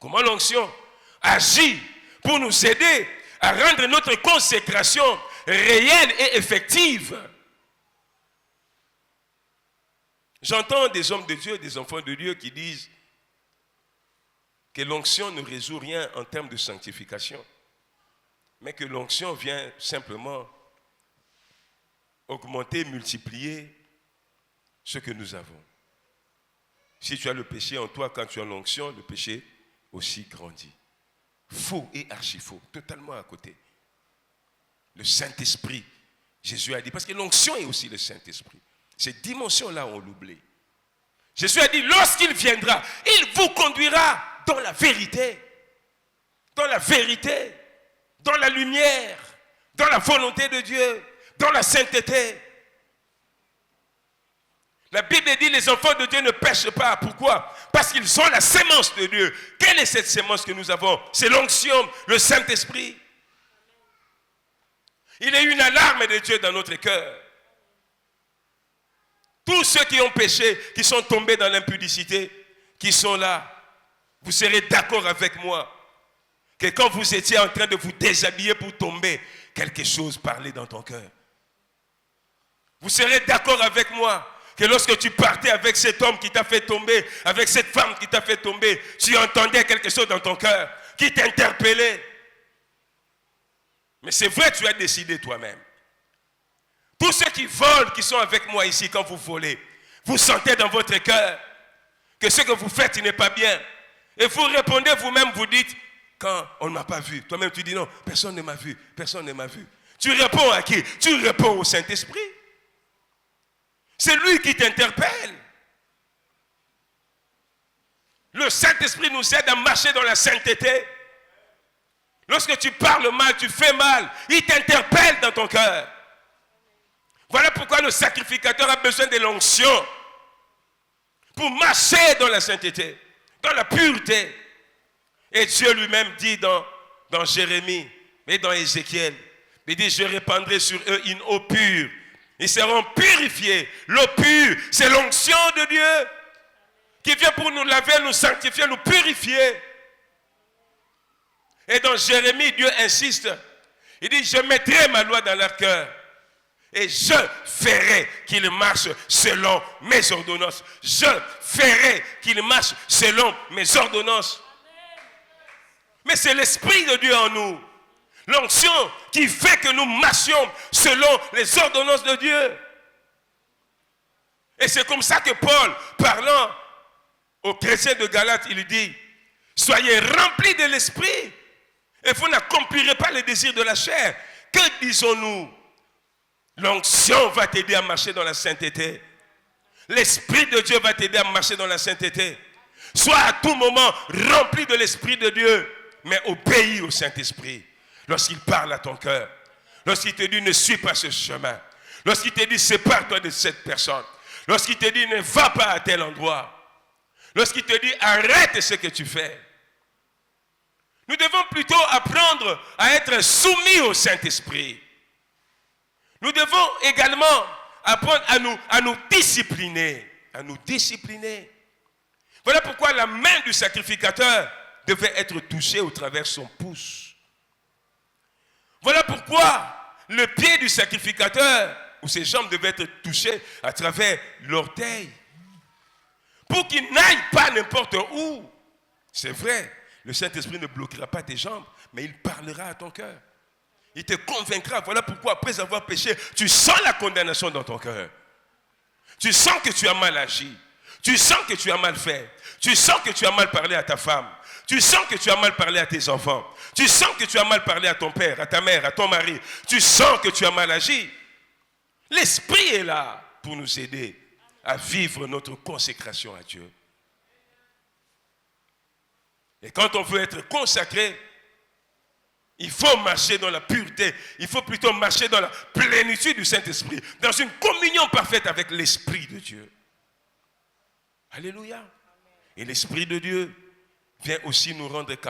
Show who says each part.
Speaker 1: Comment l'onction agit pour nous aider à rendre notre consécration réelle et effective. J'entends des hommes de Dieu, des enfants de Dieu qui disent que l'onction ne résout rien en termes de sanctification, mais que l'onction vient simplement augmenter, multiplier ce que nous avons. Si tu as le péché en toi, quand tu as l'onction, le péché aussi grandit. Faux et archi-faux, totalement à côté. Le Saint-Esprit, Jésus a dit, parce que l'onction est aussi le Saint-Esprit. Ces dimensions-là, on l'oublie. Jésus a dit, lorsqu'il viendra, il vous conduira dans la vérité, dans la lumière, dans la volonté de Dieu, dans la sainteté. La Bible dit, les enfants de Dieu ne pêchent pas. Pourquoi? Parce qu'ils sont la sémence de Dieu. Quelle est cette sémence que nous avons? C'est l'onction, le Saint-Esprit. Il y a une alarme de Dieu dans notre cœur. Tous ceux qui ont péché, qui sont tombés dans l'impudicité, qui sont là, vous serez d'accord avec moi que quand vous étiez en train de vous déshabiller pour tomber, quelque chose parlait dans ton cœur. Vous serez d'accord avec moi que lorsque tu partais avec cet homme qui t'a fait tomber, avec cette femme qui t'a fait tomber, tu entendais quelque chose dans ton cœur qui t'interpellait. Mais c'est vrai, tu as décidé toi-même. Tous ceux qui volent, qui sont avec moi ici, quand vous volez, vous sentez dans votre cœur que ce que vous faites, il n'est pas bien. Et vous répondez vous-même, vous dites, quand on ne m'a pas vu. Toi-même, tu dis non, personne ne m'a vu, personne ne m'a vu. Tu réponds à qui? Tu réponds au Saint-Esprit. C'est lui qui t'interpelle. Le Saint-Esprit nous aide à marcher dans la sainteté. Lorsque tu parles mal, tu fais mal, il t'interpelle dans ton cœur. Voilà pourquoi le sacrificateur a besoin de l'onction pour marcher dans la sainteté, dans la pureté. Et Dieu lui-même dit dans Jérémie, mais dans Ézéchiel, il dit, je répandrai sur eux une eau pure. Ils seront purifiés. L'eau pure, c'est l'onction de Dieu qui vient pour nous laver, nous sanctifier, nous purifier. Et dans Jérémie, Dieu insiste. Il dit, je mettrai ma loi dans leur cœur et je ferai qu'ils marchent selon mes ordonnances. Je ferai qu'ils marchent selon mes ordonnances. Mais c'est l'Esprit de Dieu en nous. L'onction qui fait que nous marchions selon les ordonnances de Dieu. Et c'est comme ça que Paul, parlant aux chrétiens de Galate, il dit, soyez remplis de l'Esprit et vous n'accomplirez pas les désirs de la chair. Que disons-nous? L'onction va t'aider à marcher dans la sainteté. L'Esprit de Dieu va t'aider à marcher dans la sainteté. Sois à tout moment rempli de l'Esprit de Dieu, mais obéis au Saint-Esprit. Lorsqu'il parle à ton cœur, lorsqu'il te dit ne suis pas ce chemin, lorsqu'il te dit sépare-toi de cette personne, lorsqu'il te dit ne va pas à tel endroit, lorsqu'il te dit arrête ce que tu fais, nous devons plutôt apprendre à être soumis au Saint-Esprit. Nous devons également apprendre à nous discipliner, à nous discipliner. Voilà pourquoi la main du sacrificateur devait être touchée au travers de son pouce. Voilà pourquoi le pied du sacrificateur ou ses jambes devaient être touchées à travers l'orteil. Pour qu'il n'aille pas n'importe où. C'est vrai, le Saint-Esprit ne bloquera pas tes jambes, mais il parlera à ton cœur. Il te convaincra. Voilà pourquoi après avoir péché, tu sens la condamnation dans ton cœur. Tu sens que tu as mal agi. Tu sens que tu as mal fait. Tu sens que tu as mal parlé à ta femme. Tu sens que tu as mal parlé à tes enfants. Tu sens que tu as mal parlé à ton père, à ta mère, à ton mari. Tu sens que tu as mal agi. L'Esprit est là pour nous aider à vivre notre consécration à Dieu. Et quand on veut être consacré, il faut marcher dans la pureté. Il faut plutôt marcher dans la plénitude du Saint-Esprit, dans une communion parfaite avec l'Esprit de Dieu. Alléluia. Et l'Esprit de Dieu vient aussi nous rendre capables